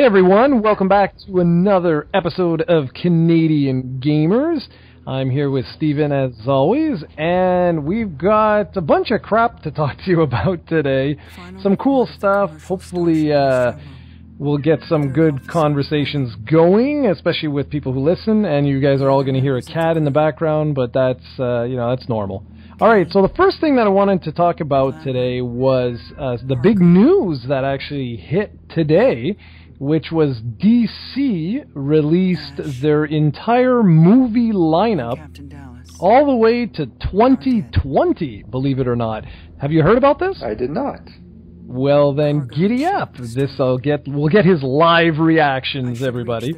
Hey everyone, welcome back to another episode of Canadian Gamers. I'm here with Steven as always, and we've got a bunch of crap to talk to you about today. Some cool stuff. Hopefully we'll get some good conversations going, especially with people who listen, and you guys are all going to hear a cat in the background, but that's, that's normal. Alright, so the first thing that I wanted to talk about today was the big news that actually hit today, which was DC released their entire movie lineup all the way to 2020, believe it or not. Have you heard about this? I did not. Well then, giddy up. We'll get his live reactions, everybody.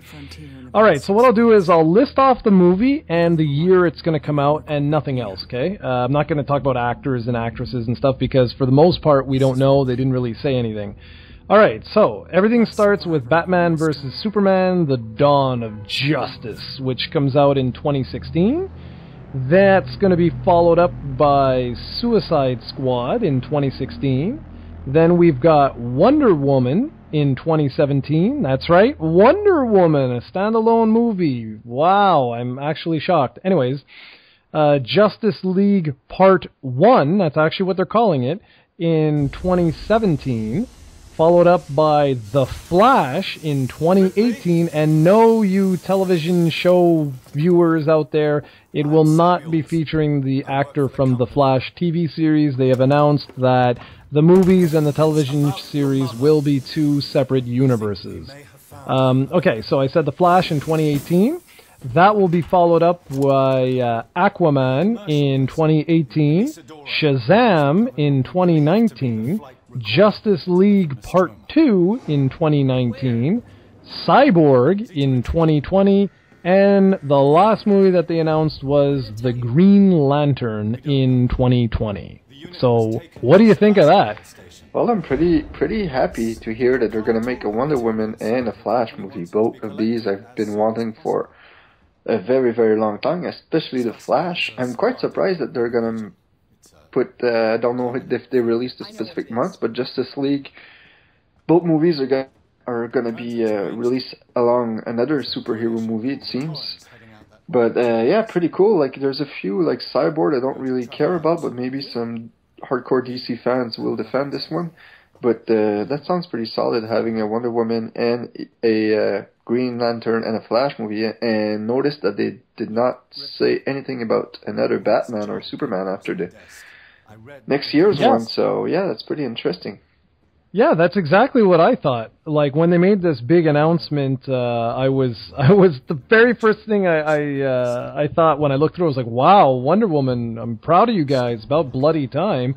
Alright, so what I'll do is I'll list off the movie and the year it's going to come out and nothing else, okay? I'm not going to talk about actors and actresses and stuff because for the most part we don't know. They didn't really say anything. Alright, so everything starts with Batman vs. Superman, The Dawn of Justice, which comes out in 2016. That's going to be followed up by Suicide Squad in 2016. Then we've got Wonder Woman in 2017. That's right, Wonder Woman, a standalone movie. Wow, I'm actually shocked. Anyways, Justice League Part 1, that's actually what they're calling it, in 2017. Followed up by The Flash in 2018, and no, you television show viewers out there, it will not be featuring the actor from The Flash TV series. They have announced that the movies and the television series will be two separate universes. Okay, so I said The Flash in 2018. That will be followed up by Aquaman in 2018, Shazam in 2019, Justice League Part 2 in 2019, Cyborg in 2020, and the last movie that they announced was The Green Lantern in 2020. So, what do you think of that? Well, I'm pretty happy to hear that they're going to make a Wonder Woman and a Flash movie. Both of these I've been wanting for a very, very long time, especially the Flash. I'm quite surprised that they're going to put, I don't know if they released the specific months, but Justice League, both movies are going to be released along another superhero movie, it seems. But yeah, pretty cool. Like, there's a few, like Cyborg I don't really care about, but maybe some hardcore DC fans will defend this one. But that sounds pretty solid, having a Wonder Woman and a Green Lantern and a Flash movie. And notice that they did not say anything about another Batman or Superman after the next year's one. So yeah, that's pretty interesting. Yeah, that's exactly what I thought. Like, when they made this big announcement, I was the very first thing I thought when I looked through, I was like, wow, Wonder Woman, I'm proud of you guys, about bloody time.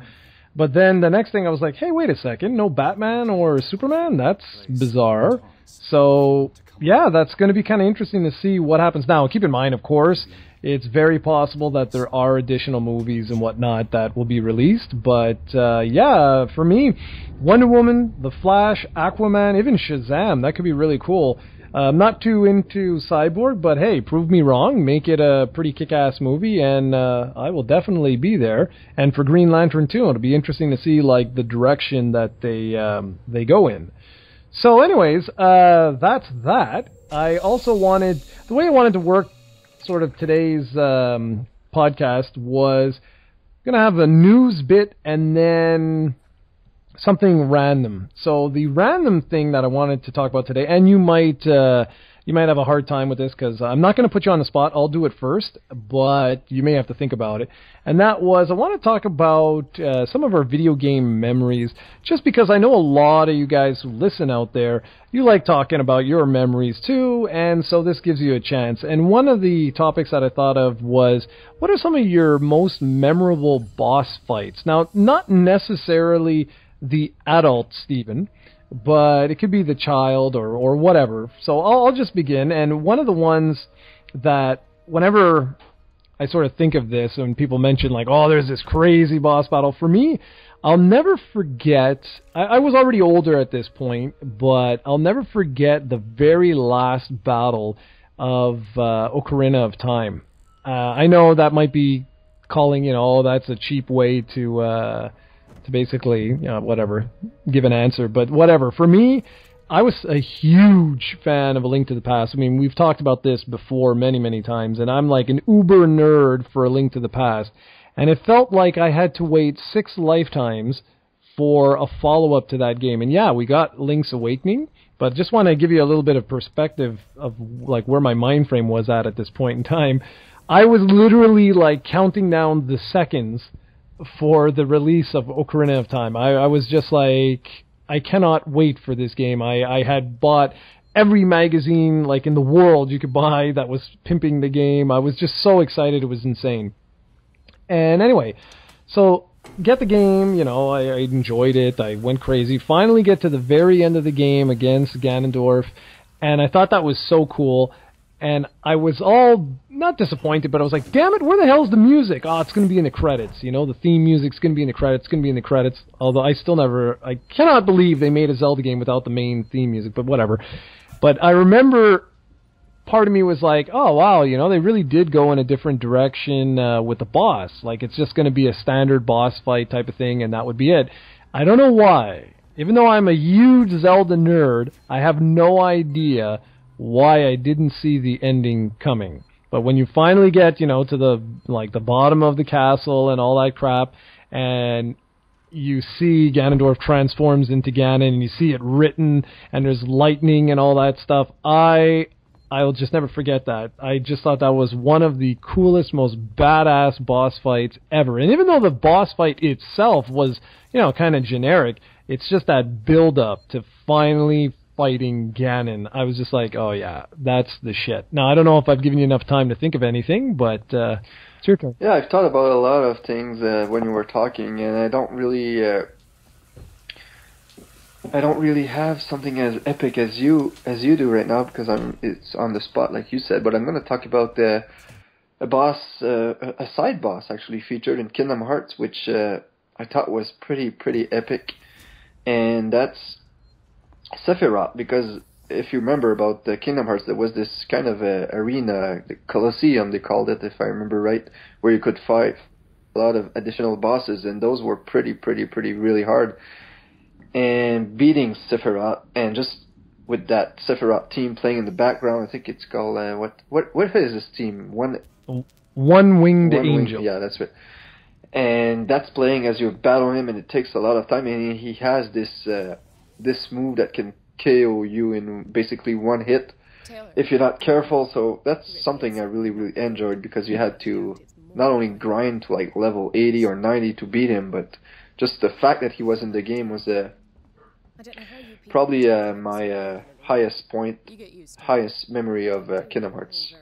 But then the next thing I was like, hey, wait a second, no Batman or Superman? That's bizarre. So, yeah, that's going to be kind of interesting to see what happens now. Keep in mind, of course, it's very possible that there are additional movies and whatnot that will be released. But, yeah, for me, Wonder Woman, The Flash, Aquaman, even Shazam, that could be really cool. I'm not too into Cyborg, but hey, prove me wrong, make it a pretty kick-ass movie, and I will definitely be there. And for Green Lantern too, it'll be interesting to see like the direction that they go in. So anyways, that's that. I also wanted, the way I wanted to work sort of today's podcast was going to have a news bit and then something random. So the random thing that I wanted to talk about today, and you might have a hard time with this because I'm not going to put you on the spot. I'll do it first, but you may have to think about it. And that was, I want to talk about some of our video game memories, just because I know a lot of you guys who listen out there, you like talking about your memories too, and so this gives you a chance. And one of the topics that I thought of was, what are some of your most memorable boss fights? Now, not necessarily the adult Steven, but it could be the child or whatever. So I'll just begin. And one of the ones that whenever I sort of think of this and people mention like, oh, there's this crazy boss battle, for me, I'll never forget, I was already older at this point, but I'll never forget the very last battle of Ocarina of Time. I know that might be calling, oh, that's a cheap way to basically, whatever, give an answer. But whatever. For me, I was a huge fan of A Link to the Past. I mean, we've talked about this before many, many times, and I'm like an uber nerd for A Link to the Past. And it felt like I had to wait 6 lifetimes for a follow-up to that game. And yeah, we got Link's Awakening, but just want to give you a little bit of perspective of like where my mind frame was at this point in time. I was literally like counting down the seconds for the release of Ocarina of Time. I was just like, I cannot wait for this game. I had bought every magazine like in the world you could buy that was pimping the game. I was just so excited. It was insane. And anyway, so get the game, you know, I enjoyed it. I went crazy. Finally get to the very end of the game against Ganondorf, and I thought that was so cool. And I was all, not disappointed, but I was like, damn it, where the hell's the music? Oh, it's going to be in the credits. You know, the theme music's going to be in the credits. It's going to be in the credits. Although I cannot believe they made a Zelda game without the main theme music, but whatever. But I remember part of me was like, oh, wow, you know, they really did go in a different direction with the boss. Like, it's just going to be a standard boss fight type of thing, and that would be it. I don't know why. Even though I'm a huge Zelda nerd, I have no idea why I didn't see the ending coming. But when you finally get, you know, to the bottom of the castle and all that crap, and you see Ganondorf transforms into Ganon, and you see it written, and there's lightning and all that stuff, I'll just never forget that. I just thought that was one of the coolest, most badass boss fights ever. And even though the boss fight itself was, you know, kind of generic, it's just that build-up to finally fighting Ganon. I was just like, oh yeah, that's the shit. Now, I don't know if I've given you enough time to think of anything, but it's your turn. Yeah, I've thought about a lot of things when you were talking, and I don't really have something as epic as you do right now, because it's on the spot, like you said. But I'm going to talk about a side boss actually featured in Kingdom Hearts, which I thought was pretty epic, and that's Sephiroth. Because if you remember about the Kingdom Hearts, there was this kind of arena, the Colosseum they called it, if I remember right, where you could fight a lot of additional bosses, and those were pretty really hard. And beating Sephiroth, and just with that Sephiroth team playing in the background, I think it's called what is this team? One-Winged Angel. Yeah, that's it. And that's playing as you battle him, and it takes a lot of time. And he has this move that can KO you in basically one hit if you're not careful. So that's something I really enjoyed, because you had to not only grind to like level 80 or 90 to beat him, but just the fact that he was in the game was probably my highest memory of Kingdom Hearts.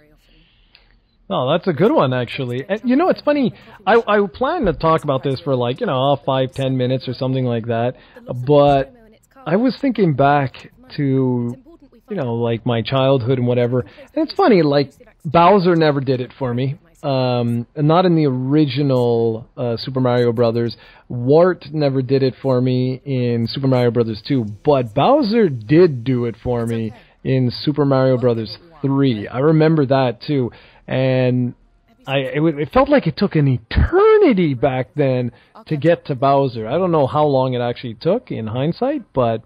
Oh, that's a good one, actually. And, you know, it's funny, I plan to talk about this for 5-10 minutes or something like that, but I was thinking back to, my childhood and whatever, and it's funny, Bowser never did it for me. Not in the original Super Mario Brothers. Wart never did it for me in Super Mario Brothers 2, but Bowser did do it for me in Super Mario Brothers 3. I remember that too, and it felt like it took an eternity back then to get to Bowser. I don't know how long it actually took in hindsight, but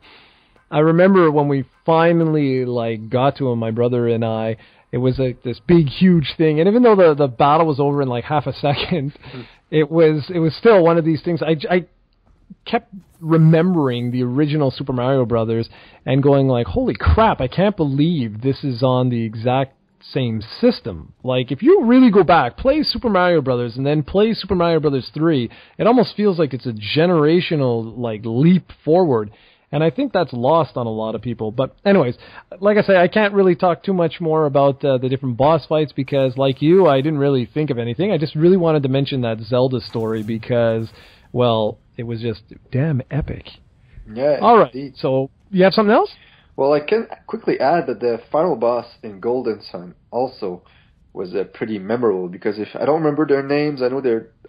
I remember when we finally got to him, my brother and I. It was this big, huge thing, and even though the battle was over in half a second, it was still one of these things. I kept remembering the original Super Mario Brothers and going holy crap, I can't believe this is on the exact same system. If you really go back, play Super Mario Brothers and then play Super Mario Brothers 3, it almost feels like it's a generational leap forward. And I think that's lost on a lot of people. But anyways, like I say, I can't really talk too much more about the different boss fights because, like you, I didn't really think of anything. I just really wanted to mention that Zelda story because, well, it was just damn epic. Yeah. All right. Indeed. So you have something else? Well, I can quickly add that the final boss in Golden Sun also was pretty memorable because if I don't remember their names, I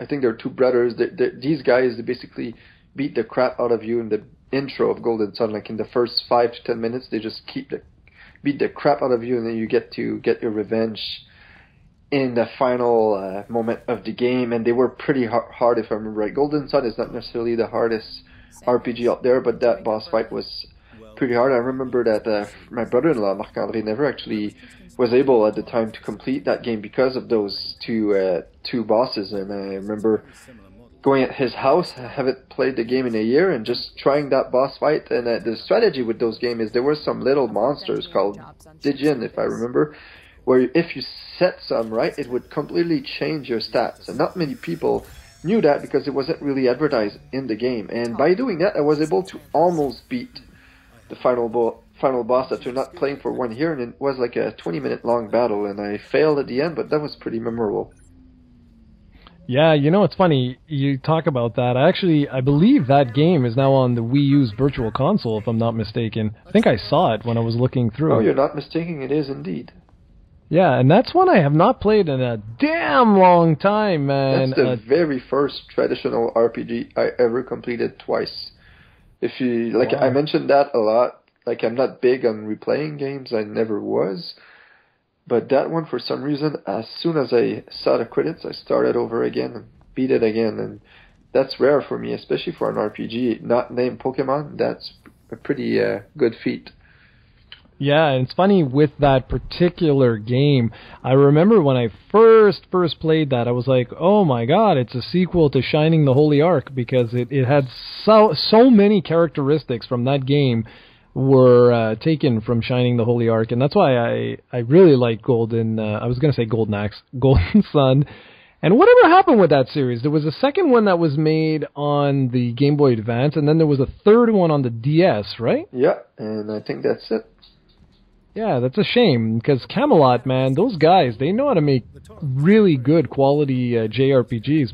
think they're two brothers. These guys, they basically beat the crap out of you in the intro of Golden Sun. In the first 5 to 10 minutes, they just beat the crap out of you, and then you get to get your revenge in the final moment of the game. And they were pretty hard, if I remember right. Golden Sun is not necessarily the hardest RPG out there, but that boss fight was pretty hard. I remember that my brother-in-law, Marc-André, never actually was able at the time to complete that game because of those two bosses. And I remember going at his house, I haven't played the game in a year, and just trying that boss fight. And the strategy with those games is there were some little monsters called Digin, if I remember, where if you set some right, it would completely change your stats. And not many people knew that because it wasn't really advertised in the game. And by doing that, I was able to almost beat the final boss after not playing for 1 year, and it was like a 20-minute long battle, and I failed at the end, but that was pretty memorable. Yeah, you know, it's funny you talk about that. I believe that game is now on the Wii U's Virtual Console, if I'm not mistaken. I think I saw it when I was looking through. Oh, you're not mistaken, it is indeed. Yeah, and that's one I have not played in a damn long time, man. That's the very first traditional RPG I ever completed twice. If you like, wow. I mentioned that a lot. Like, I'm not big on replaying games. I never was. But that one, for some reason, as soon as I saw the credits, I started over again and beat it again. And that's rare for me, especially for an RPG not named Pokemon. That's a pretty good feat. Yeah, and it's funny with that particular game. I remember when I first played that, I was like, oh my god, it's a sequel to Shining the Holy Ark, because it had so many characteristics from that game were taken from Shining the Holy Ark, and that's why I really like Golden Sun. And whatever happened with that series? There was a second one that was made on the Game Boy Advance, and then there was a third one on the DS, right? Yeah, and I think that's it. Yeah, that's a shame, because Camelot, man, those guys, they know how to make really good quality JRPGs.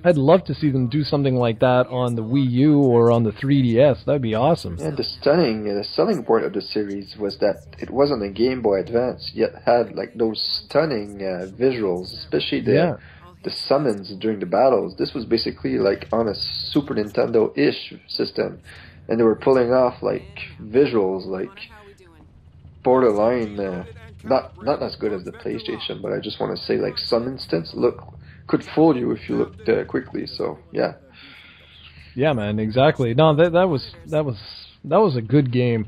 I'd love to see them do something like that on the Wii U or on the 3DS. That'd be awesome. And the selling point of the series was that it wasn't a Game Boy Advance, yet had like those stunning visuals, especially the summons during the battles. This was basically like on a Super Nintendo-ish system, and they were pulling off like visuals like borderline, not as good as the PlayStation, but I just want to say like some instance could fool you if you looked quickly. So yeah. Yeah, man, exactly. No, that was a good game,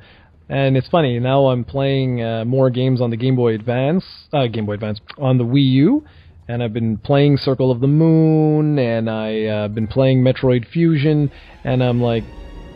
and it's funny. Now I'm playing more games on the Game Boy Advance on the Wii U, and I've been playing Circle of the Moon, and I've been playing Metroid Fusion, and I'm like,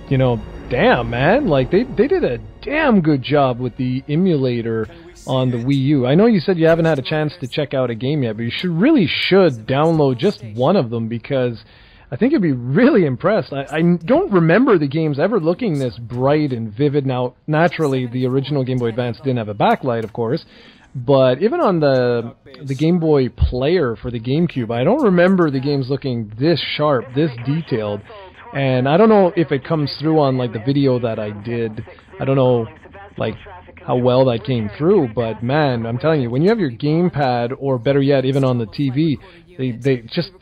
you know, damn, man, like they did a damn good job with the emulator on the Wii U. I know you said you haven't had a chance to check out a game yet, but you should download just one of them, because I think you'd be really impressed. I don't remember the games ever looking this bright and vivid. Now, naturally, the original Game Boy Advance didn't have a backlight, of course, but even on the Game Boy Player for the GameCube, I don't remember the games looking this sharp, this detailed. And I don't know if it comes through on like the video that I did. I don't know like how well that came through, but man, I'm telling you, when you have your gamepad, or better yet, even on the TV, the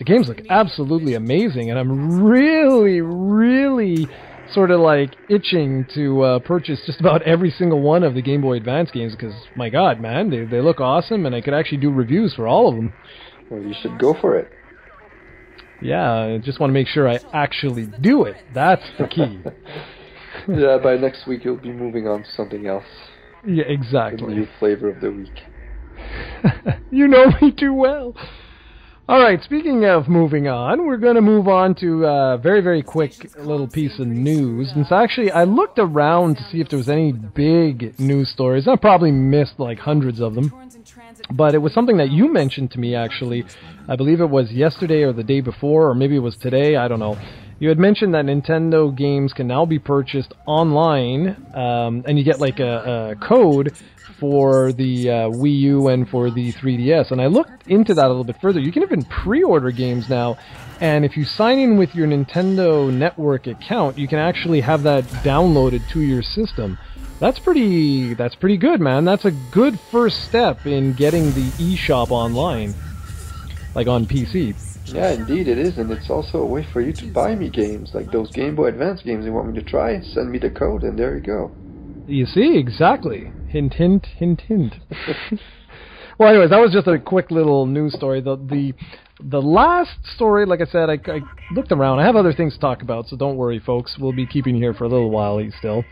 games look absolutely amazing, and I'm really sort of like itching to purchase just about every single one of the Game Boy Advance games, because my god, man, they look awesome, and I could actually do reviews for all of them. Well, you should go for it. Yeah, I just want to make sure I actually do it. That's the key. Yeah, by next week you'll be moving on to something else. Yeah, exactly. The new flavor of the week. You know me too well. All right, speaking of moving on, we're going to move on to a very quick little piece of news. And so actually, I looked around to see if there was any big news stories. I probably missed like hundreds of them. But it was something that you mentioned to me, actually. I believe it was yesterday or the day before, or maybe it was today, I don't know. You had mentioned that Nintendo games can now be purchased online, and you get like a code for the Wii U and for the 3DS. And I looked into that a little bit further. You can even pre-order games now, and if you sign in with your Nintendo Network account, you can actually have that downloaded to your system. That's pretty good, man. That's a good first step in getting the eShop online, like on PC. Yeah, indeed it is, and it's also a way for you to buy me games, like those Game Boy Advance games you want me to try. Send me the code, and there you go. You see, exactly. Hint, hint, hint, hint. Well, anyways, that was just a quick little news story. The last story, like I said, I looked around. I have other things to talk about, so don't worry, folks. We'll be keeping you here for a little while still.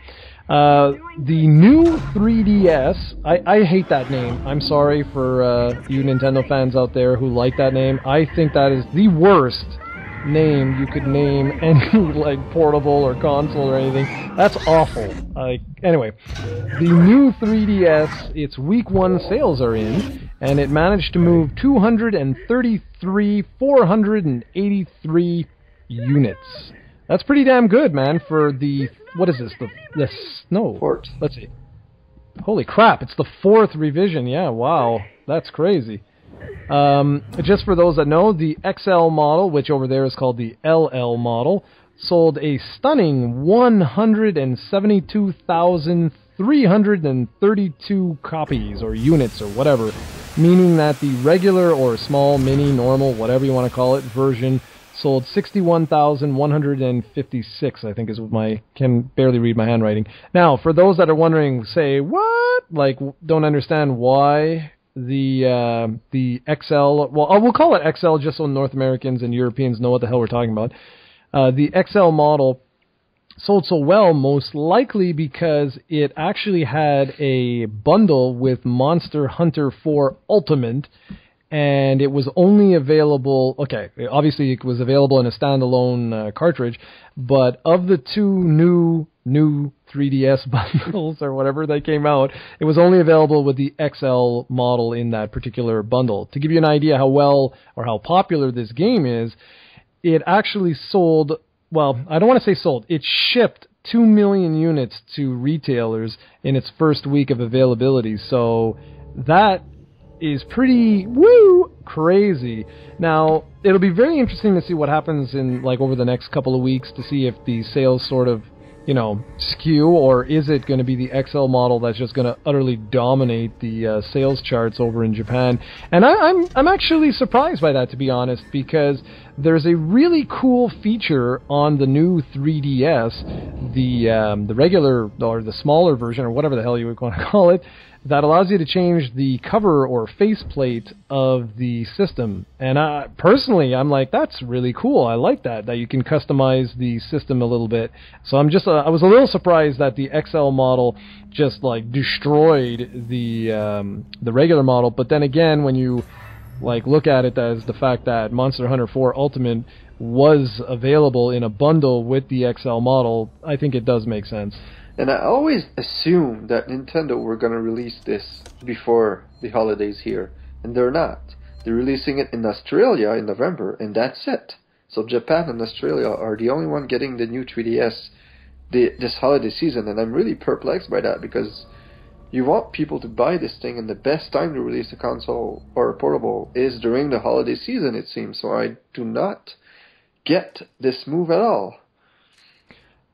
The new 3DS, I hate that name. I'm sorry for you Nintendo fans out there who like that name. I think that is the worst name you could name any like portable or console or anything. That's awful. Anyway, the new 3DS, its week 1 sales are in, and it managed to move 483 units. That's pretty damn good, man, for the, what is this, Fourth. Let's see. Holy crap, it's the 4th revision, yeah, wow, that's crazy. Just for those that know, the XL model, which over there is called the LL model, sold a stunning 172,332 copies, or units, or whatever, meaning that the regular or small, mini, normal, whatever you want to call it, version sold 61,156, I think is what can barely read my handwriting. Now, for those that are wondering, say, what? Like, don't understand why the XL, well, we'll call it XL just so North Americans and Europeans know what the hell we're talking about. The XL model sold so well, most likely because it actually had a bundle with Monster Hunter 4 Ultimate, and it was only available, okay, obviously it was available in a standalone cartridge, but of the two new 3DS bundles or whatever that came out, it was only available with the XL model in that particular bundle. To give you an idea how well or how popular this game is, it actually sold, well, I don't want to say sold, it shipped 2 million units to retailers in its first week of availability, so that is pretty crazy. Now, it'll be very interesting to see what happens in like over the next couple of weeks to see if the sales sort of, skew, or is it going to be the XL model that's just going to utterly dominate the sales charts over in Japan? And I'm actually surprised by that, to be honest, because there's a really cool feature on the new 3DS, the regular or the smaller version or whatever the hell you would want to call it, that allows you to change the cover or faceplate of the system. And personally, I'm like, that's really cool. I like that you can customize the system a little bit. So I'm just, I was a little surprised that the XL model just like destroyed the regular model. But then again, when you like look at it as the fact that Monster Hunter 4 Ultimate was available in a bundle with the XL model, I think it does make sense. And I always assumed that Nintendo were going to release this before the holidays here, and they're not. They're releasing it in Australia in November, and that's it. So Japan and Australia are the only one getting the new 3DS this holiday season, and I'm really perplexed by that, because you want people to buy this thing, and the best time to release a console or a portable is during the holiday season, it seems. So I do not get this move at all.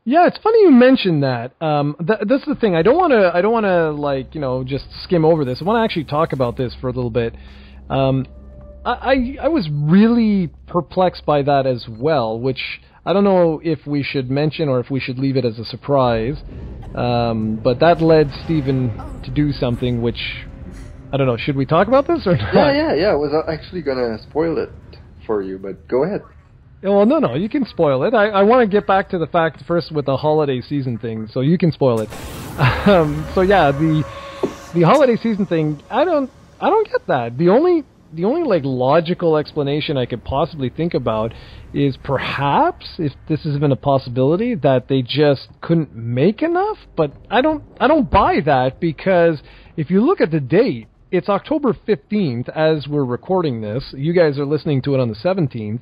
Yeah, it's funny you mentioned that. That's the thing. I don't want to like, just skim over this. I want to actually talk about this for a little bit. I was really perplexed by that as well, which I don't know if we should mention or if we should leave it as a surprise. But that led Steven to do something which, I don't know, should we talk about this or not? Yeah. I was actually going to spoil it for you, but go ahead. Well, no, you can spoil it. I want to get back to the fact first with the holiday season thing, so you can spoil it. So yeah, the holiday season thing, I don't get that. The only like logical explanation I could possibly think about is perhaps, if this has been a possibility, that they just couldn't make enough. But I don't buy that, because if you look at the date, it's October 15th as we're recording this. You guys are listening to it on the 17th.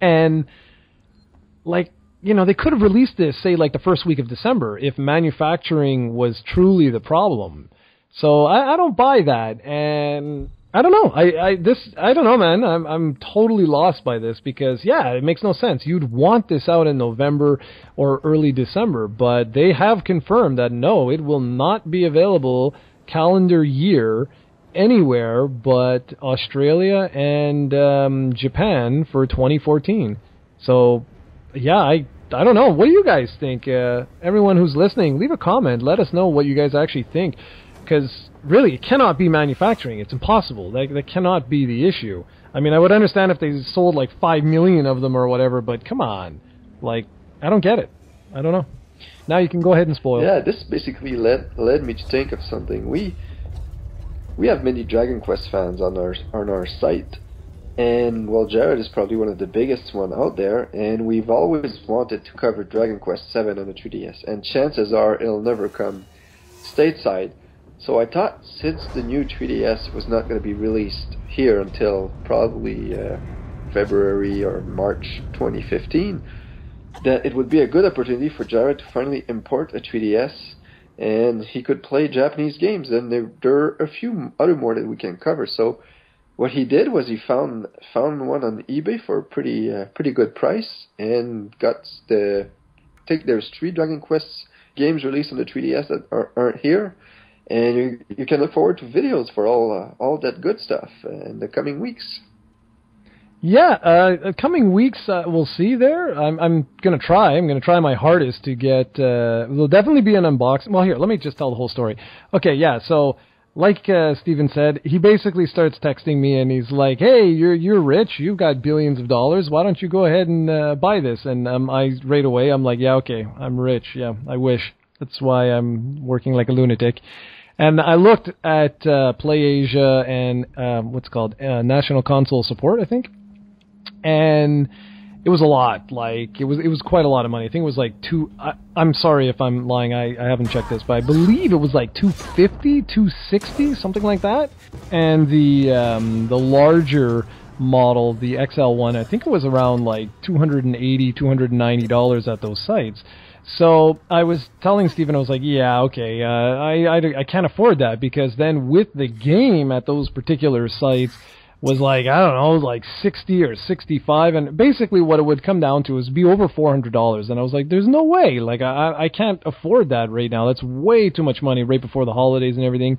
And, like, they could have released this, say, like the first week of December if manufacturing was truly the problem. So I don't buy that. And I don't know. I don't know, man. I'm totally lost by this, because, yeah, it makes no sense. You'd want this out in November or early December, but they have confirmed that, no, it will not be available calendar year anywhere but Australia and Japan for 2014. So, yeah, I don't know. What do you guys think? Everyone who's listening, leave a comment. Let us know what you guys actually think. because really, it cannot be manufacturing. It's impossible. That cannot be the issue. I mean, I would understand if they sold like 5 million of them or whatever, but come on. Like, I don't get it. I don't know. Now you can go ahead and spoil. Yeah, this basically led me to think of something. We have many Dragon Quest fans on our site, and well, Jarrod is probably one of the biggest one out there, and we've always wanted to cover Dragon Quest 7 on the 3DS, and chances are it'll never come stateside. So I thought, since the new 3DS was not going to be released here until probably February or March 2015, that it would be a good opportunity for Jarrod to finally import a 3DS, and he could play Japanese games. And there are a few other more that we can cover. So what he did was he found one on eBay for a pretty good price, and there's 3 Dragon Quest games released on the 3DS that aren't here, and you can look forward to videos for all that good stuff in the coming weeks. Yeah, coming weeks we'll see there. I'm gonna try. I'm gonna try my hardest to get. There'll definitely be an unboxing. Well, here, let me just tell the whole story. Okay, yeah. So, like Steven said, he basically starts texting me, and he's like, "Hey, you're rich. You've got billions of dollars. Why don't you go ahead and buy this?" And I right away, I'm like, "Yeah, okay, I'm rich. Yeah, I wish. That's why I'm working like a lunatic." And I looked at PlayAsia and what's it called National Console Support, I think. And it was a lot. Like it was quite a lot of money. I think it was like I'm sorry if I'm lying. I haven't checked this, but I believe it was like $250, $260, something like that. And the larger model, the XL1, I think it was around like $280, $290 at those sites. So I was telling Steven, I was like, yeah, okay, I can't afford that, because then with the game at those particular sites was like, I don't know, like 60 or 65, and basically what it would come down to is be over $400, and I was like, there's no way, like I can't afford that right now. That's way too much money right before the holidays and everything.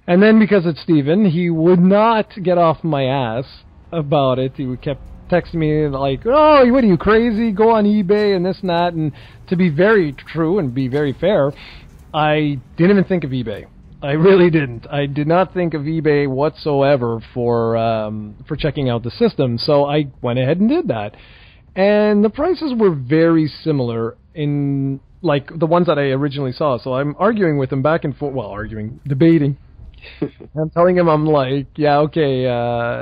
And then because it's Steven, he would not get off my ass about it. He kept texting me like, oh, what are you, crazy? Go on eBay and this and that. And to be very true and be very fair, I didn't even think of eBay. I really didn't. I did not think of eBay whatsoever for checking out the system. So I went ahead and did that. And the prices were very similar in like the ones that I originally saw. So I'm arguing with him back and forth. Well, debating. I'm telling him, I'm like, yeah, okay,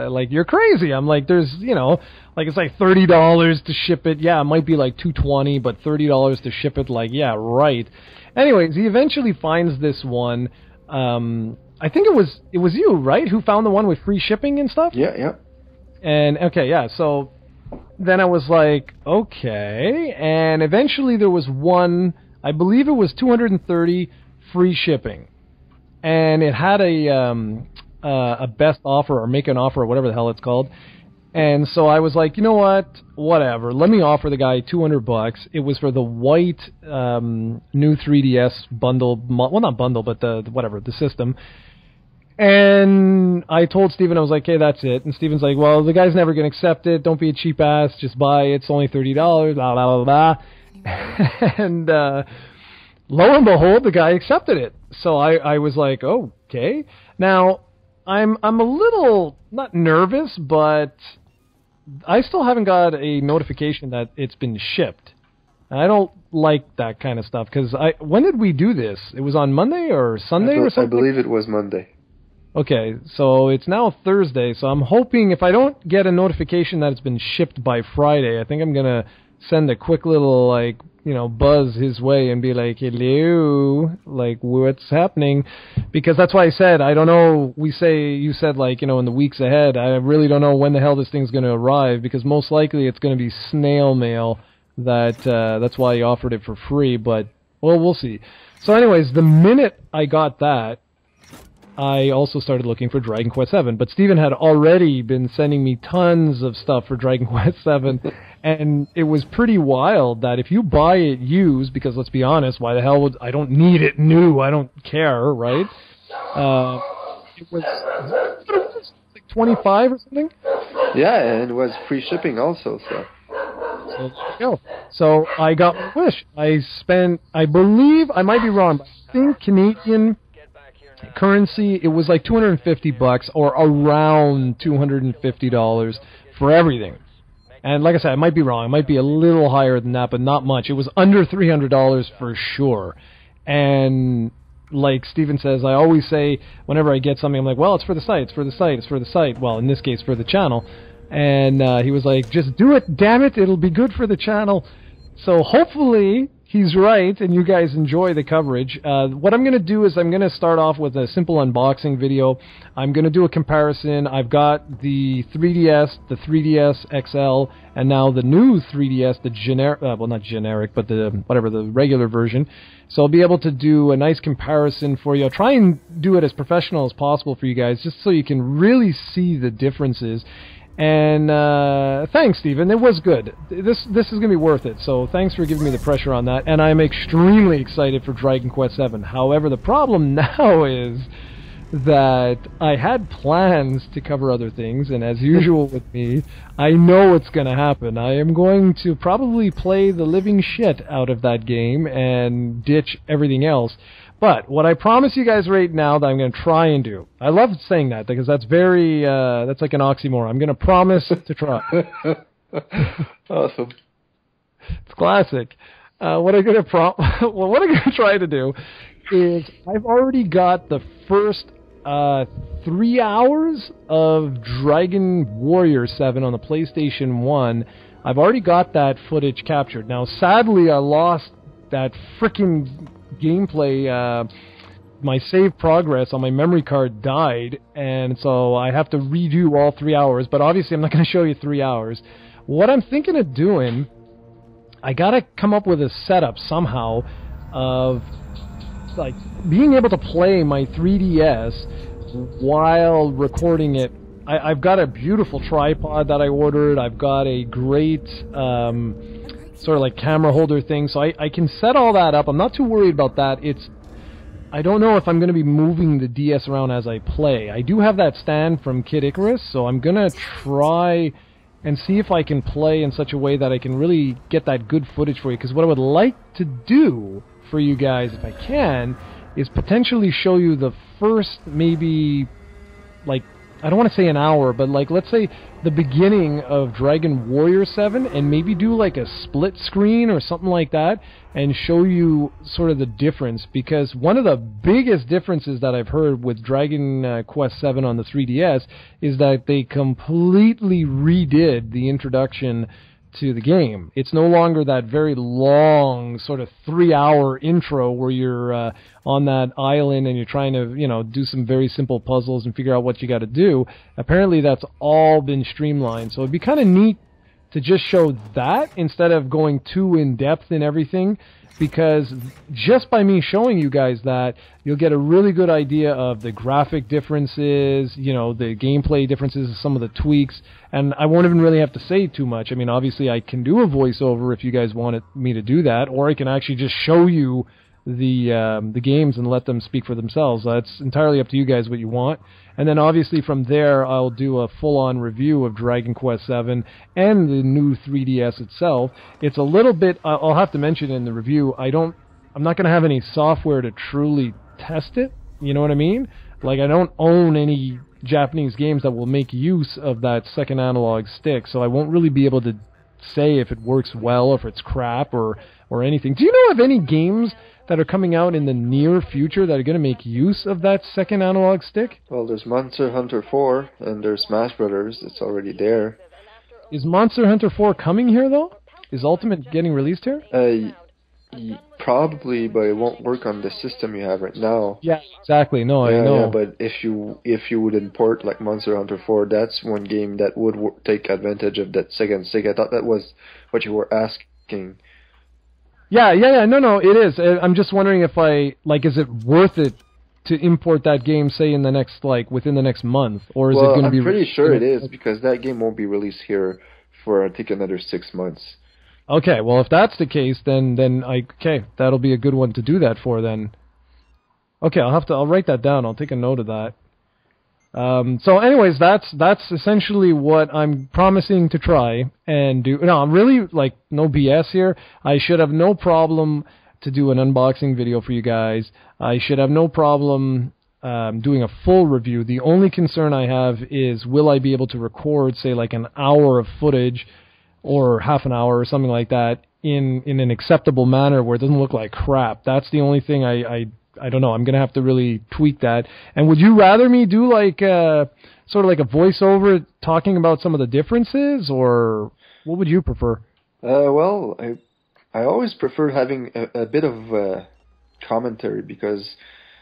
like, you're crazy. I'm like, there's, like, it's like $30 to ship it. Yeah, it might be like $220, but $30 to ship it, like, yeah, right. Anyways, he eventually finds this one. I think it was you, right, who found the one with free shipping and stuff? Yeah. And, okay, yeah, so then I was like, okay, and eventually there was one, I believe it was $230 free shipping. And it had a best offer or make an offer or whatever the hell it's called. And so I was like, you know what? Whatever. Let me offer the guy $200. It was for the white new 3DS bundle. Well, not bundle, but the system. And I told Steven, I was like, hey, that's it. And Steven's like, well, the guy's never going to accept it. Don't be a cheap ass. Just buy it. It's only $30. Blah, blah, blah, blah. And lo and behold, the guy accepted it. So I was like, okay. Now, I'm a little, not nervous, but I still haven't got a notification that it's been shipped. And I don't like that kind of stuff, because when did we do this? It was on Monday or Sunday or something? I believe it was Monday. Okay, so it's now Thursday, so I'm hoping if I don't get a notification that it's been shipped by Friday, I think I'm going to send a quick little, like, buzz his way and be like, hello, like, what's happening? Because that's why I said, I don't know, you said, like, in the weeks ahead, I really don't know when the hell this thing's going to arrive, because most likely it's going to be snail mail. That's why he offered it for free, but, well, we'll see. So anyways, the minute I got that, I also started looking for Dragon Quest 7, but Steven had already been sending me tons of stuff for Dragon Quest 7, and it was pretty wild that if you buy it used, because let's be honest, why the hell would I don't need it new, I don't care, right? It was like 25 or something? Yeah, and it was free shipping also, so. So there you go. So I got my wish. I spent, I believe, I might be wrong, but I think Canadian currency, it was like $250 or around $250 for everything. And like I said, I might be wrong. It might be a little higher than that, but not much. It was under $300 for sure. And like Steven says, I always say whenever I get something, I'm like, well, it's for the site, it's for the site, it's for the site. Well, in this case, for the channel. And he was like, just do it, damn it, it'll be good for the channel. So hopefully he's right, and you guys enjoy the coverage. What I'm going to do is I'm going to start off with a simple unboxing video. I'm going to do a comparison. I've got the 3DS, the 3DS XL, and now the new 3DS, the generic, well, not generic, but the regular version. So I'll be able to do a nice comparison for you. I'll try and do it as professional as possible for you guys, just so you can really see the differences. And thanks, Steven. It was good. This is going to be worth it. So thanks for giving me the pressure on that. And I'm extremely excited for Dragon Quest VII. However, the problem now is that I had plans to cover other things, and as usual with me, I know what's going to happen. I am going to probably play the living shit out of that game and ditch everything else. But what I promise you guys right now that I'm going to try and do, I love saying that because that's very, that's like an oxymoron. I'm going to promise to try. Awesome. It's classic. What I'm going to try to do is I've already got the first 3 hours of Dragon Warrior 7 on the PlayStation 1. I've already got that footage captured. Now, sadly, I lost that frickin' gameplay. My save progress on my memory card died, and so I have to redo all 3 hours, but obviously I'm not going to show you 3 hours. What I'm thinking of doing, I got to come up with a setup somehow of like being able to play my 3DS while recording it. I've got a beautiful tripod that I ordered. I've got a great sort of like camera holder thing, so I can set all that up. I'm not too worried about that. I don't know if I'm going to be moving the DS around as I play. I do have that stand from Kid Icarus, so I'm going to try and see if I can play in such a way that I can really get that good footage for you, because what I would like to do for you guys, if I can, is potentially show you the first maybe, like, I don't want to say an hour, but like, let's say the beginning of Dragon Warrior 7, and maybe do like a split screen or something like that, and show you sort of the difference, because one of the biggest differences that I've heard with Dragon Quest 7 on the 3DS is that they completely redid the introduction to the game. It's no longer that very long sort of 3-hour intro where you're on that island and you're trying to, you know, do some very simple puzzles and figure out what you got to do. Apparently that's all been streamlined, so it'd be kind of neat to just show that instead of going too in-depth in everything, because just by me showing you guys that, you'll get a really good idea of the graphic differences, you know, the gameplay differences, some of the tweaks, and I won't even really have to say too much. I mean, obviously I can do a voiceover if you guys wanted me to do that, or I can actually just show you the games and let them speak for themselves. It's entirely up to you guys what you want. And then obviously from there I'll do a full-on review of Dragon Quest VII and the new 3DS itself. It's a little bit, I'll have to mention in the review, I'm not going to have any software to truly test it, you know what I mean? Like, I don't own any Japanese games that will make use of that second analog stick, so I won't really be able to say if it works well or if it's crap or anything. Do you know of any games that are coming out in the near future that are going to make use of that second analog stick? Well, there's Monster Hunter 4, and there's Smash Brothers. It's already there. Is Monster Hunter 4 coming here, though? Is Ultimate getting released here? Probably, but it won't work on the system you have right now. Yeah, exactly. No, I know. Yeah, but if you would import like Monster Hunter 4, that's one game that would take advantage of that second stick. I thought that was what you were asking. Yeah, no, it is. I'm just wondering if is it worth it to import that game, say, in the next, within the next month? Or is it going to be... I'm pretty sure it is, because that game won't be released here for, I think, another 6 months. Okay, well, if that's the case, then that'll be a good one to do that for, then. Okay, I'll write that down. I'll take a note of that. So anyways, that's essentially what I'm promising to try and do. No, I'm really, no BS here. I should have no problem to do an unboxing video for you guys. I should have no problem doing a full review. The only concern I have is, will I be able to record, say, like an hour of footage or half an hour or something like that in an acceptable manner where it doesn't look like crap? That's the only thing I don't know. I'm going to have to really tweak that. And would you rather me do like sort of like a voiceover talking about some of the differences, or what would you prefer? Well, I always prefer having a bit of commentary, because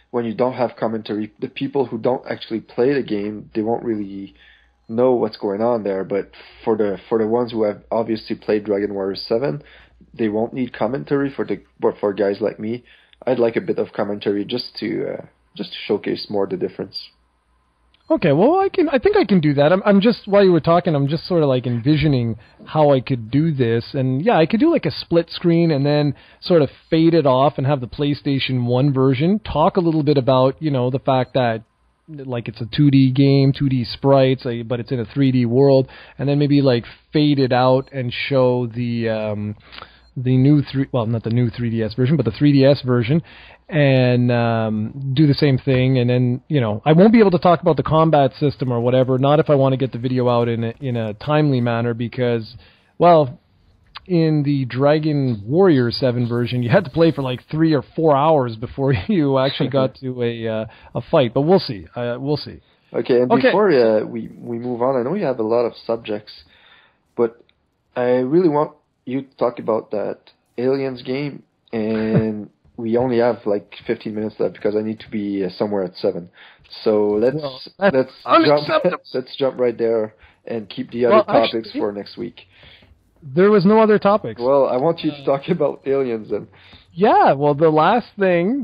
when you don't have commentary, the people who don't actually play the game, they won't really know what's going on there. But for the ones who have obviously played Dragon Warrior 7, they won't need commentary. But for guys like me, I'd like a bit of commentary just to showcase more the difference. Okay, well, I think I can do that. I'm just, while you were talking, I'm just sort of like envisioning how I could do this. And yeah, I could do like a split screen and then sort of fade it off and have the PlayStation 1 version, talk a little bit about, the fact that like it's a 2D game, 2D sprites, but it's in a 3D world, and then maybe like fade it out and show the new not the new 3DS version, but the 3DS version, and do the same thing. And then, I won't be able to talk about the combat system or whatever, not if I want to get the video out in a timely manner, because, well, in the Dragon Warrior 7 version, you had to play for like 3 or 4 hours before you actually got to a fight. But we'll see. We'll see. Okay, and before we move on, I know you have a lot of subjects, but I really want you to talk about that Aliens game, and we only have like 15 minutes left because I need to be somewhere at 7. So let's jump right there and keep the other topics for next week. There was no other topics. Well, I want you to talk about Aliens then. Yeah, well, the last thing,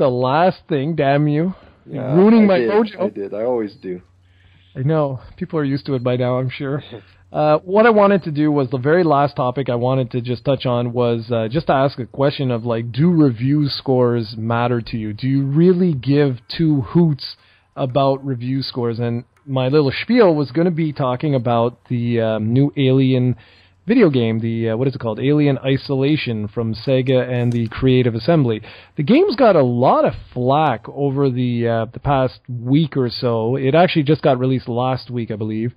damn you. Yeah, ruining my mojo. I did. I always do. I know. People are used to it by now, I'm sure. What I wanted to do was, the very last topic I wanted to just touch on was just to ask a question of, like, do review scores matter to you? Do you really give two hoots about review scores? And my little spiel was going to be talking about the new Alien video game, the what is it called? Alien Isolation from Sega and the Creative Assembly. The game's got a lot of flack over the past week or so. It actually just got released last week, I believe.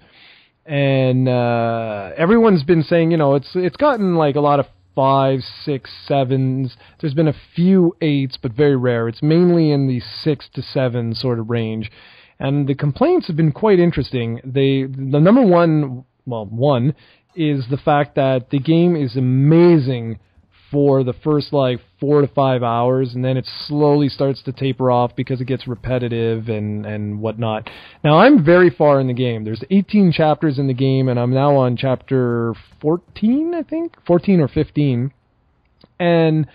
And everyone's been saying, it's gotten like a lot of 5, 6, 7s. There's been a few 8s, but very rare. It's mainly in the 6 to 7 sort of range. And the complaints have been quite interesting. The number one is the fact that the game is amazing for the first like 4 to 5 hours, and then it slowly starts to taper off because it gets repetitive and whatnot. Now, I'm very far in the game. There's 18 chapters in the game, and I'm now on chapter 14, I think? 14 or 15. And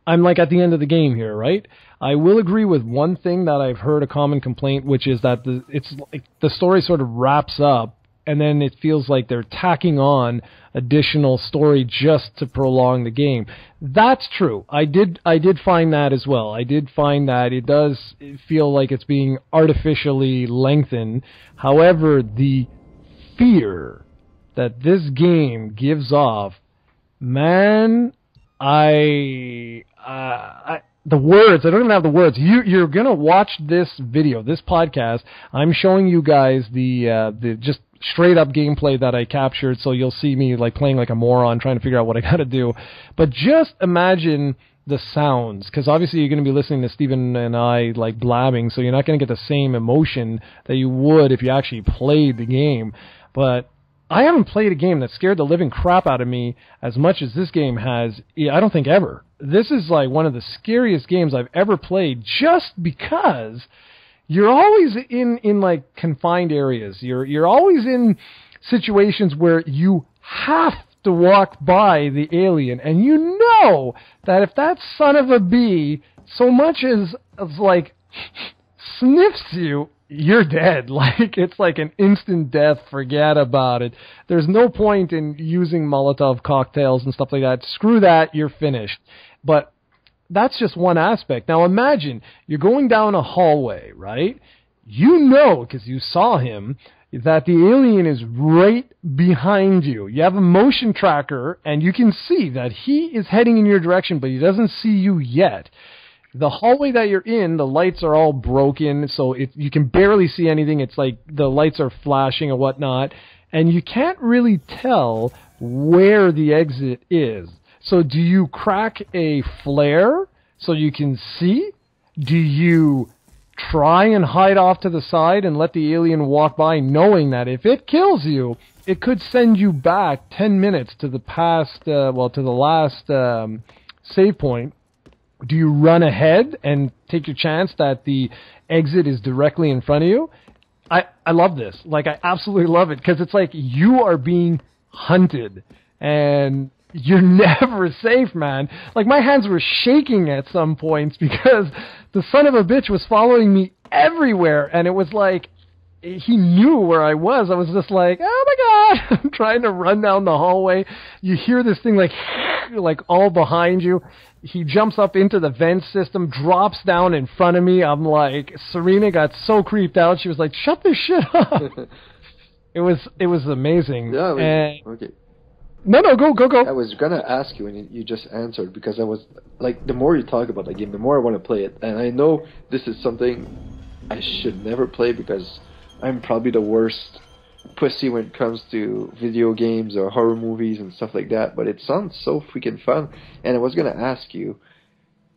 I'm like at the end of the game here, right? I will agree with one thing that I've heard a common complaint, which is that it's like the story sort of wraps up, and then it feels like they're tacking on additional story just to prolong the game. That's true. I did find that as well. I did find that it does feel like it's being artificially lengthened. However, the fear that this game gives off, man, the words, I don't even have the words. You're going to watch this video, this podcast. I'm showing you guys the just straight up gameplay that I captured, so you'll see me like playing like a moron trying to figure out what I got to do. But just imagine the sounds, because obviously you're going to be listening to Steven and I like blabbing, so you're not going to get the same emotion that you would if you actually played the game. But I haven't played a game that scared the living crap out of me as much as this game has, I don't think ever. This is like one of the scariest games I've ever played, just because you're always in like confined areas. You're always in situations where you have to walk by the alien, and you know that if that son of a bee so much as like sniffs you, you're dead. Like, it's like an instant death. Forget about it. There's no point in using Molotov cocktails and stuff like that. Screw that. You're finished. But that's just one aspect. Now imagine you're going down a hallway, right? You know, because you saw him, that the alien is right behind you. You have a motion tracker, and you can see that he is heading in your direction, but he doesn't see you yet. The hallway that you're in, the lights are all broken, so you can barely see anything. It's like the lights are flashing and whatnot, and you can't really tell where the exit is. So do you crack a flare so you can see? Do you try and hide off to the side and let the alien walk by, knowing that if it kills you, it could send you back 10 minutes to the past, to the last save point? Do you run ahead and take your chance that the exit is directly in front of you? I love this. Like, I absolutely love it, because it's like you are being hunted, and you're never safe, man. Like, my hands were shaking at some points because the son of a bitch was following me everywhere, and it was like he knew where I was. I was just like, oh my God, I'm trying to run down the hallway. You hear this thing like all behind you. He jumps up into the vent system, drops down in front of me. I'm like, Serena got so creeped out. She was like, shut this shit up. It was amazing. Yeah, okay. No, go. I was gonna ask you, and you just answered, because I was like, the more you talk about the game, the more I want to play it. And I know this is something I should never play, because I'm probably the worst pussy when it comes to video games or horror movies and stuff like that. But it sounds so freaking fun. And I was gonna ask you,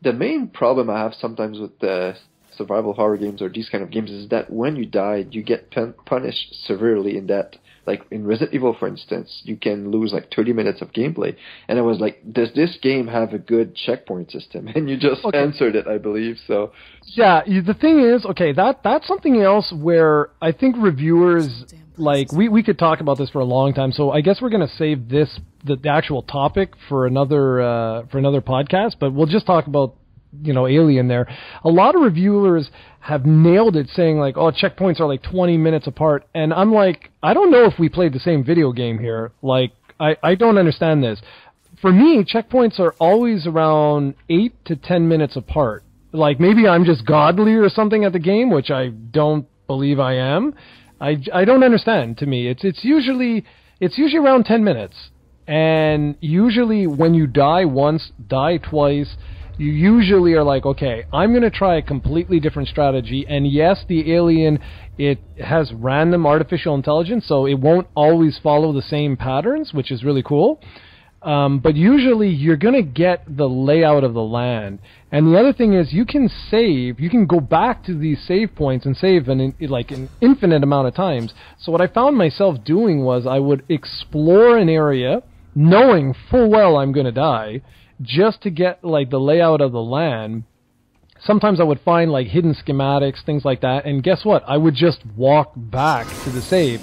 the main problem I have sometimes with the survival horror games or these kind of games is that when you die, you get punished severely in that. Like in Resident Evil, for instance, you can lose like 30 minutes of gameplay. And I was like, does this game have a good checkpoint system? And you just answered it, I believe. So yeah, the thing is, okay, that's something else where I think reviewers, like, we could talk about this for a long time. So I guess we're going to save the actual topic for another podcast, but we'll just talk about, Alien there. A lot of reviewers have nailed it, saying like, oh, checkpoints are like 20 minutes apart. And I'm like, I don't know if we played the same video game here. Like, I don't understand this. For me, checkpoints are always around 8 to 10 minutes apart. Like, maybe I'm just godly or something at the game, which I don't believe I am. I don't understand. To me, it's usually around 10 minutes. And usually when you die once, die twice, you usually are like, okay, I'm going to try a completely different strategy. And yes, the alien, it has random artificial intelligence, so it won't always follow the same patterns, which is really cool. But usually you're going to get the layout of the land. And the other thing is, you can go back to these save points and save an infinite amount of times. So what I found myself doing was I would explore an area knowing full well I'm going to die, just to get like the layout of the land. Sometimes I would find like hidden schematics, things like that, and guess what? I would just walk back to the save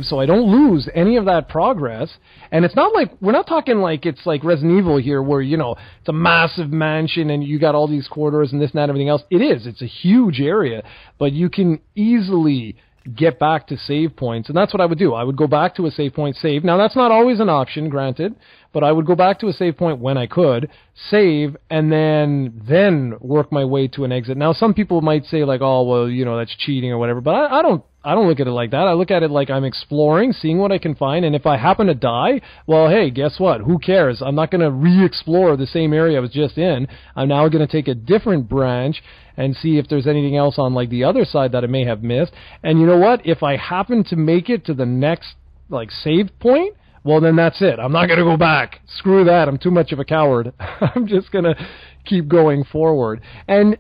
so I don't lose any of that progress. And it's not like, we're not talking like it's like Resident Evil here where, it's a massive mansion and you got all these corridors and this and that and everything else. It's a huge area, but you can easily get back to save points, and that's what I would do. I would go back to a save point, save. Now, that's not always an option, granted, but I would go back to a save point when I could, save, and then work my way to an exit. Now, some people might say, like, oh, well, that's cheating or whatever, but I don't look at it like that. I look at it like I'm exploring, seeing what I can find, and if I happen to die, well, hey, guess what? Who cares? I'm not going to re-explore the same area I was just in. I'm now going to take a different branch and see if there's anything else on like the other side that I may have missed. And you know what? If I happen to make it to the next like save point, well, then that's it. I'm not going to go back. Screw that. I'm too much of a coward. I'm just going to keep going forward. And,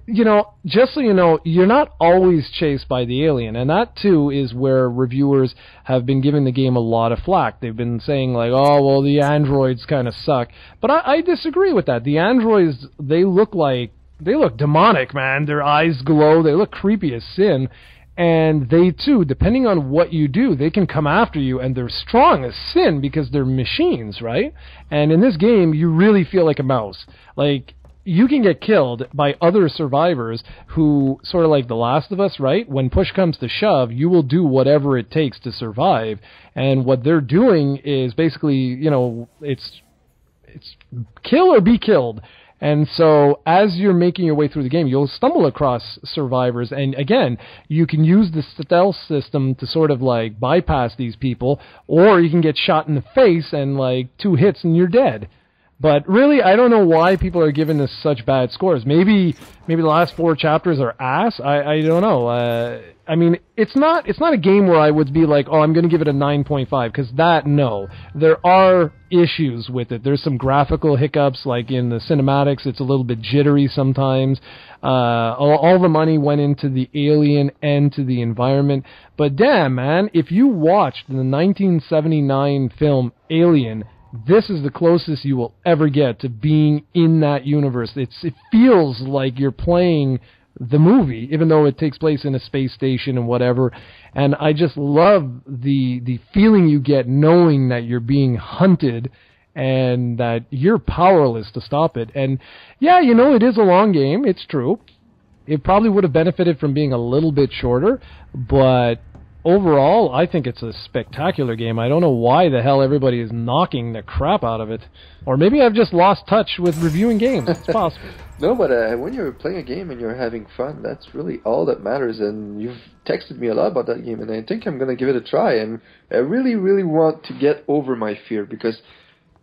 just so you know, you're not always chased by the alien. And that, too, is where reviewers have been giving the game a lot of flack. They've been saying, like, oh, well, the androids kind of suck. But I disagree with that. The androids, they look demonic, man. Their eyes glow. They look creepy as sin. And they, too, depending on what you do, they can come after you, and they're strong as sin because they're machines, right? And in this game, you really feel like a mouse. Like, you can get killed by other survivors who, sort of like The Last of Us, right? When push comes to shove, you will do whatever it takes to survive. And what they're doing is basically, it's kill or be killed. And so as you're making your way through the game, you'll stumble across survivors. And again, you can use the stealth system to sort of like bypass these people, or you can get shot in the face and like 2 hits and you're dead. But really, I don't know why people are giving this such bad scores. Maybe the last 4 chapters are ass. I don't know. I mean, it's not a game where I would be like, oh, I'm going to give it a 9.5, because no. There are issues with it. There's some graphical hiccups, like in the cinematics, it's a little bit jittery sometimes. All the money went into the alien and to the environment. But damn, man, if you watched the 1979 film Alien, this is the closest you will ever get to being in that universe. It feels like you're playing the movie, even though it takes place in a space station and whatever. And I just love the feeling you get knowing that you're being hunted and that you're powerless to stop it. And yeah, it is a long game. It's true. It probably would have benefited from being a little bit shorter, but overall, I think it's a spectacular game. I don't know why the hell everybody is knocking the crap out of it. Or maybe I've just lost touch with reviewing games. It's possible. No, but when you're playing a game and you're having fun, that's really all that matters. And you've texted me a lot about that game, and I think I'm going to give it a try. And I really, really want to get over my fear, because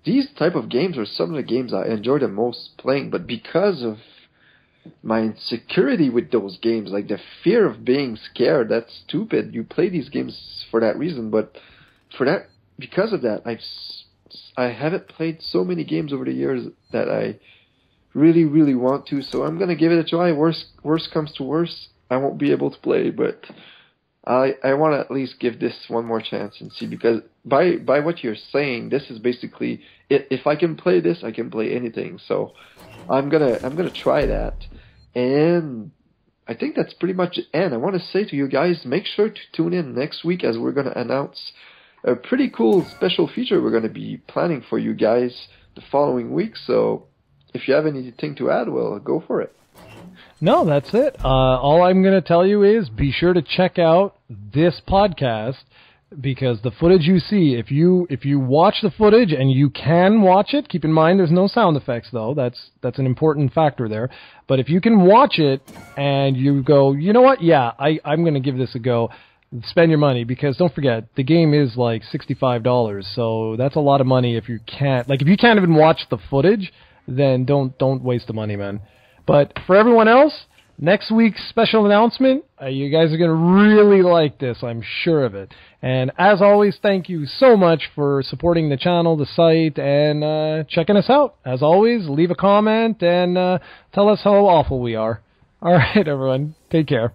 these type of games are some of the games I enjoy the most playing. But because of my insecurity with those games, like the fear of being scared, that's stupid. You play these games for that reason, but because of that, I haven't played so many games over the years that I really, really want to. So I'm gonna give it a try. Worst comes to worst, I won't be able to play, but I want to at least give this one more chance and see, because by what you're saying, this is basically it. If I can play this, I can play anything. So I'm gonna try that, and I think that's pretty much it. And I want to say to you guys, make sure to tune in next week, as we're gonna announce a pretty cool special feature we're gonna be planning for you guys the following week. So if you have anything to add, well, go for it. No, that's it. All I'm going to tell you is be sure to check out this podcast, because the footage you see, if you watch the footage, and you can watch it, keep in mind there's no sound effects though. That's an important factor there. But if you can watch it and you go, you know what? Yeah, I'm going to give this a go. Spend your money, because don't forget, the game is like $65. So that's a lot of money. If you can't even watch the footage, then don't waste the money, man. But for everyone else, next week's special announcement, you guys are going to really like this, I'm sure of it. And as always, thank you so much for supporting the channel, the site, and checking us out. As always, leave a comment and tell us how awful we are. All right, everyone, take care.